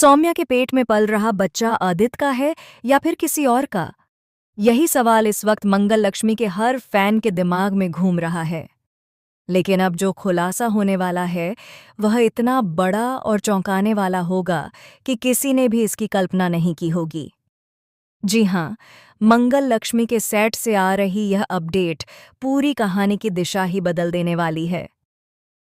सौम्या के पेट में पल रहा बच्चा आदित्य का है या फिर किसी और का? यही सवाल इस वक्त मंगल लक्ष्मी के हर फैन के दिमाग में घूम रहा है। लेकिन अब जो खुलासा होने वाला है वह इतना बड़ा और चौंकाने वाला होगा कि किसी ने भी इसकी कल्पना नहीं की होगी। जी हाँ, मंगल लक्ष्मी के सेट से आ रही यह अपडेट पूरी कहानी की दिशा ही बदल देने वाली है।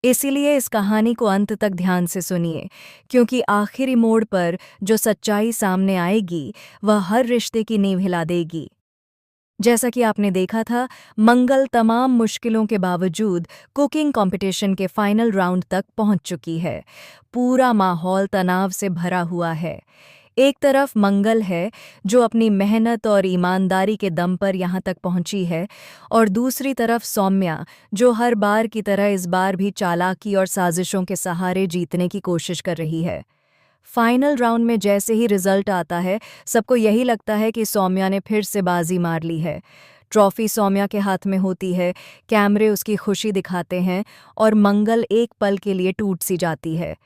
इसीलिए इस कहानी को अंत तक ध्यान से सुनिए, क्योंकि आखिरी मोड़ पर जो सच्चाई सामने आएगी वह हर रिश्ते की नींव हिला देगी। जैसा कि आपने देखा था, मंगल तमाम मुश्किलों के बावजूद कुकिंग कंपटीशन के फाइनल राउंड तक पहुंच चुकी है। पूरा माहौल तनाव से भरा हुआ है। एक तरफ मंगल है जो अपनी मेहनत और ईमानदारी के दम पर यहाँ तक पहुंची है, और दूसरी तरफ सौम्या जो हर बार की तरह इस बार भी चालाकी और साजिशों के सहारे जीतने की कोशिश कर रही है। फाइनल राउंड में जैसे ही रिजल्ट आता है, सबको यही लगता है कि सौम्या ने फिर से बाजी मार ली है। ट्रॉफी सौम्या के हाथ में होती है, कैमरे उसकी खुशी दिखाते हैं और मंगल एक पल के लिए टूट सी जाती है।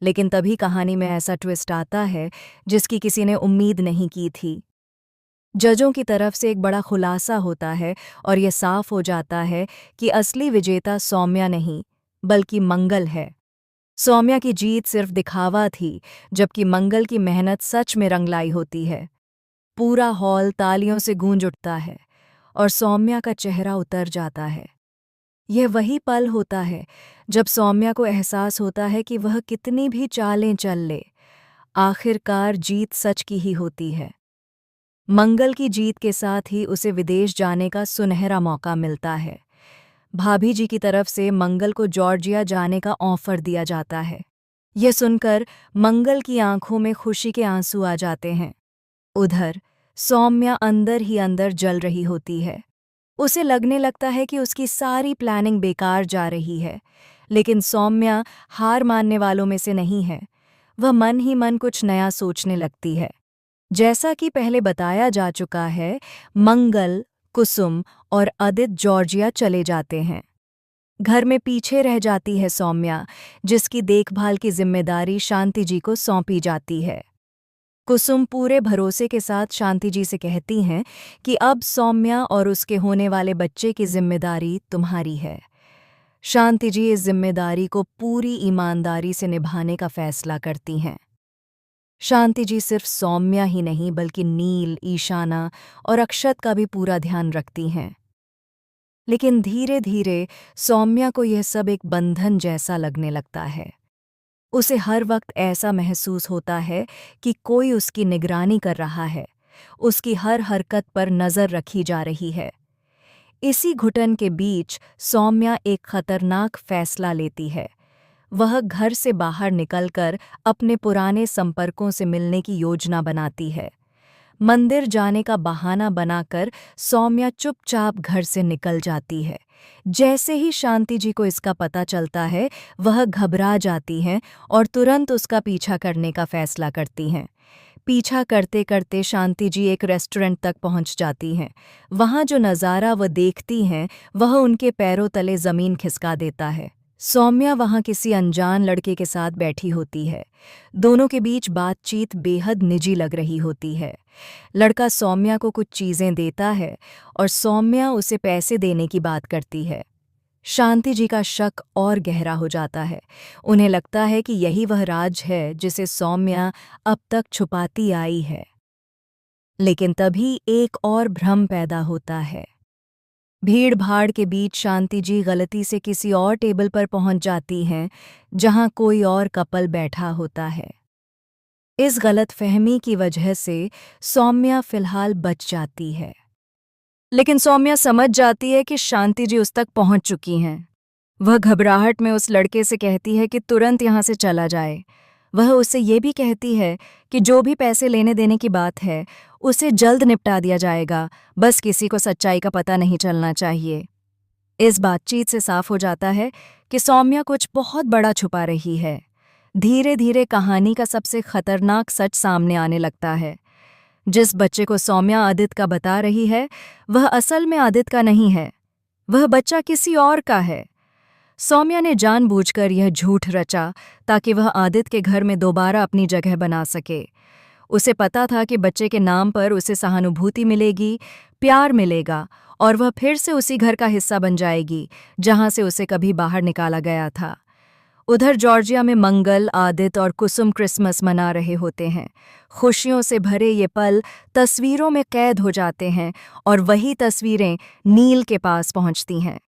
लेकिन तभी कहानी में ऐसा ट्विस्ट आता है जिसकी किसी ने उम्मीद नहीं की थी। जजों की तरफ से एक बड़ा खुलासा होता है और यह साफ हो जाता है कि असली विजेता सौम्या नहीं बल्कि मंगल है। सौम्या की जीत सिर्फ दिखावा थी, जबकि मंगल की मेहनत सच में रंग लाई होती है। पूरा हॉल तालियों से गूंज उठता है और सौम्या का चेहरा उतर जाता है। यह वही पल होता है जब सौम्या को एहसास होता है कि वह कितनी भी चालें चल ले, आखिरकार जीत सच की ही होती है। मंगल की जीत के साथ ही उसे विदेश जाने का सुनहरा मौका मिलता है। भाभी जी की तरफ से मंगल को जॉर्जिया जाने का ऑफर दिया जाता है। यह सुनकर मंगल की आंखों में खुशी के आंसू आ जाते हैं। उधर सौम्या अंदर ही अंदर जल रही होती है। उसे लगने लगता है कि उसकी सारी प्लानिंग बेकार जा रही है। लेकिन सौम्या हार मानने वालों में से नहीं है। वह मन ही मन कुछ नया सोचने लगती है। जैसा कि पहले बताया जा चुका है, मंगल, कुसुम और आदित्य जॉर्जिया चले जाते हैं। घर में पीछे रह जाती है सौम्या, जिसकी देखभाल की जिम्मेदारी शांति जी को सौंपी जाती है। कुसुम पूरे भरोसे के साथ शांति जी से कहती हैं कि अब सौम्या और उसके होने वाले बच्चे की जिम्मेदारी तुम्हारी है। शांति जी इस जिम्मेदारी को पूरी ईमानदारी से निभाने का फैसला करती हैं। शांति जी सिर्फ सौम्या ही नहीं बल्कि नील, ईशाना और अक्षत का भी पूरा ध्यान रखती हैं। लेकिन धीरे धीरे सौम्या को यह सब एक बंधन जैसा लगने लगता है। उसे हर वक्त ऐसा महसूस होता है कि कोई उसकी निगरानी कर रहा है, उसकी हर हरकत पर नज़र रखी जा रही है। इसी घुटन के बीच सौम्या एक खतरनाक फैसला लेती है। वह घर से बाहर निकलकर अपने पुराने संपर्कों से मिलने की योजना बनाती है। मंदिर जाने का बहाना बनाकर सौम्या चुपचाप घर से निकल जाती है। जैसे ही शांति जी को इसका पता चलता है, वह घबरा जाती हैं और तुरंत उसका पीछा करने का फैसला करती हैं। पीछा करते करते शांति जी एक रेस्टोरेंट तक पहुंच जाती हैं। वहां जो नज़ारा वह देखती हैं, वह उनके पैरों तले ज़मीन खिसका देता है। सौम्या वहां किसी अनजान लड़के के साथ बैठी होती है। दोनों के बीच बातचीत बेहद निजी लग रही होती है। लड़का सौम्या को कुछ चीज़ें देता है और सौम्या उसे पैसे देने की बात करती है। शांति जी का शक और गहरा हो जाता है। उन्हें लगता है कि यही वह राज है जिसे सौम्या अब तक छुपाती आई है। लेकिन तभी एक और भ्रम पैदा होता है। भीड़ भाड़ के बीच शांति जी गलती से किसी और टेबल पर पहुंच जाती हैं, जहां कोई और कपल बैठा होता है। इस गलतफहमी की वजह से सौम्या फिलहाल बच जाती है। लेकिन सौम्या समझ जाती है कि शांति जी उस तक पहुंच चुकी हैं। वह घबराहट में उस लड़के से कहती है कि तुरंत यहाँ से चला जाए। वह उससे ये भी कहती है कि जो भी पैसे लेने देने की बात है, उसे जल्द निपटा दिया जाएगा, बस किसी को सच्चाई का पता नहीं चलना चाहिए। इस बातचीत से साफ हो जाता है कि सौम्या कुछ बहुत बड़ा छुपा रही है। धीरे धीरे कहानी का सबसे खतरनाक सच सामने आने लगता है। जिस बच्चे को सौम्या आदित्य का बता रही है, वह असल में आदित्य का नहीं है। वह बच्चा किसी और का है। सौम्या ने जानबूझकर यह झूठ रचा ताकि वह आदित्य के घर में दोबारा अपनी जगह बना सके। उसे पता था कि बच्चे के नाम पर उसे सहानुभूति मिलेगी, प्यार मिलेगा और वह फिर से उसी घर का हिस्सा बन जाएगी जहां से उसे कभी बाहर निकाला गया था। उधर जॉर्जिया में मंगल, आदित्य और कुसुम क्रिसमस मना रहे होते हैं। खुशियों से भरे ये पल तस्वीरों में कैद हो जाते हैं और वही तस्वीरें नील के पास पहुंचती हैं।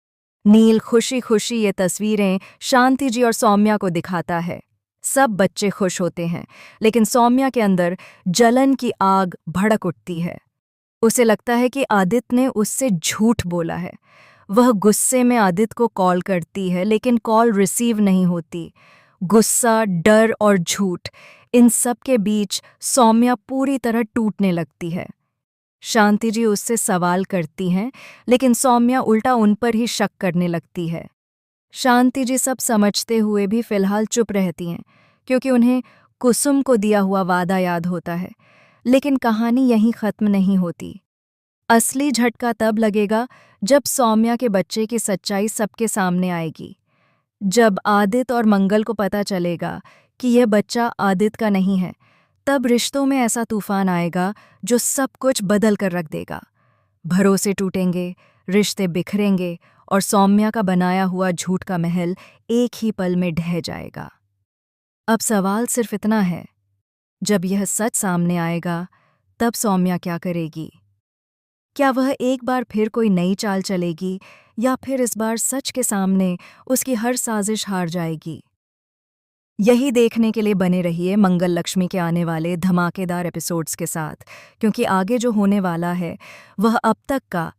नील खुशी खुशी ये तस्वीरें शांति जी और सौम्या को दिखाता है। सब बच्चे खुश होते हैं, लेकिन सौम्या के अंदर जलन की आग भड़क उठती है। उसे लगता है कि आदित्य ने उससे झूठ बोला है। वह गुस्से में आदित्य को कॉल करती है, लेकिन कॉल रिसीव नहीं होती। गुस्सा, डर और झूठ, इन सब के बीच सौम्या पूरी तरह टूटने लगती है। शांति जी उससे सवाल करती हैं, लेकिन सौम्या उल्टा उन पर ही शक करने लगती है। शांति जी सब समझते हुए भी फिलहाल चुप रहती हैं, क्योंकि उन्हें कुसुम को दिया हुआ वादा याद होता है। लेकिन कहानी यहीं खत्म नहीं होती। असली झटका तब लगेगा जब सौम्या के बच्चे की सच्चाई सबके सामने आएगी। जब आदित्य और मंगल को पता चलेगा कि यह बच्चा आदित्य का नहीं है, तब रिश्तों में ऐसा तूफान आएगा जो सब कुछ बदल कर रख देगा। भरोसे टूटेंगे, रिश्ते बिखरेंगे और सौम्या का बनाया हुआ झूठ का महल एक ही पल में ढह जाएगा। अब सवाल सिर्फ इतना है, जब यह सच सामने आएगा, तब सौम्या क्या करेगी? क्या वह एक बार फिर कोई नई चाल चलेगी या फिर इस बार सच के सामने उसकी हर साजिश हार जाएगी? यही देखने के लिए बने रहिए मंगल लक्ष्मी के आने वाले धमाकेदार एपिसोड्स के साथ, क्योंकि आगे जो होने वाला है वह अब तक का